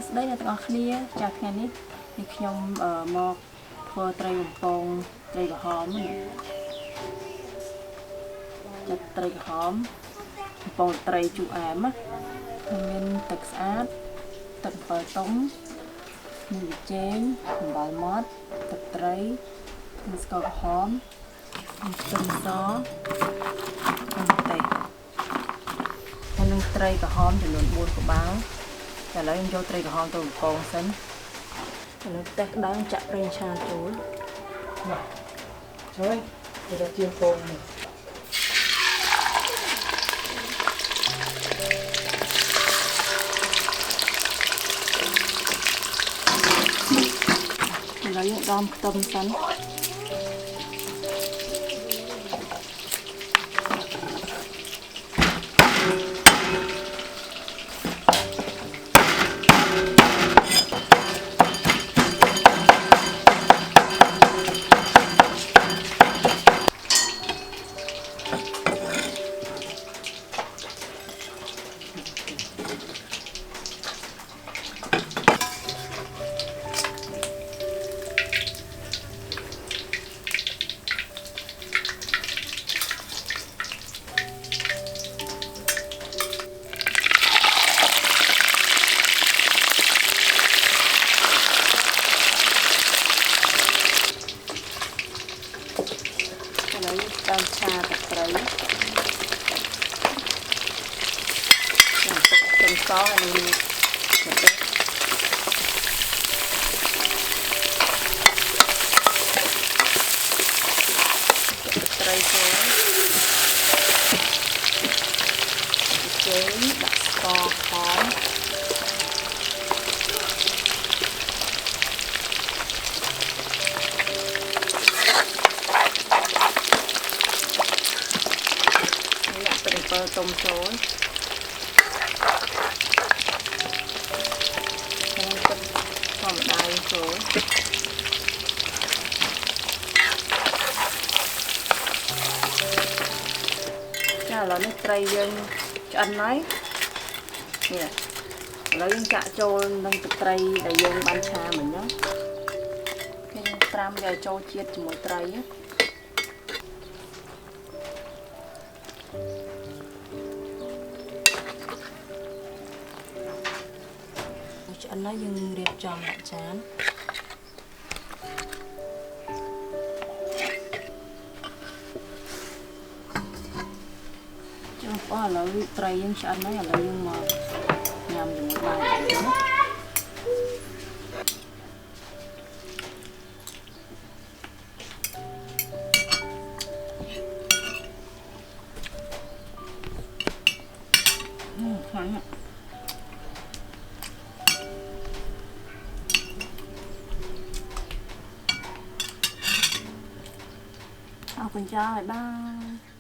ស្ដីអ្នកទាំងអស់គ្នាចាថ្ងៃនេះខ្ញុំមកធ្វើត្រីបំពងត្រីក្រហមចាត្រីក្រហមបំពងត្រីជូរអែមមានទឹកស្អាតទឹកអំបិលទុំមានប៊ីចេងអំបិលម៉ត់ទឹកត្រីមានស្ករក្រហមមានខ្ទឹមសនិងម្ទេសហើយនឹងត្រីក្រហមចំនួន4ក្បាលតែឥឡូវខ្ញុំយកត្រីក្រហមទៅបំពងសិនឥឡូវតេះក្តៅចាក់ប្រេងឆាចូលមកជួយទៅជាពងនេះឥឡូវយើងដំខ្ទឹមសិនដើមឆាទឹកត្រីខ្ទឹមសហើយនឹងម្ទេសត្រីចូលចេញដាក់ស្ករខំទុំចូលហើយទឹកធម្មតាចូលចាឥឡូវនេះត្រីយើងឆ្អិនហើយនេះឥឡូវយើងចាក់ចូលនឹងទឹកត្រីដែលយើងបានឆាមិញហ្នឹងគេយើងត្រាំវាឲ្យចូលជាតិជាមួយត្រីឆ្អិនហើយយើងរៀបចំដាក់ចានចូលឥឡូវត្រីយើងឆ្អិនហើយឥឡូវយើងមកញ៉ាំជាមួយបាយខ្លាំងណាស់អរគុណចាស់ហើយបាយ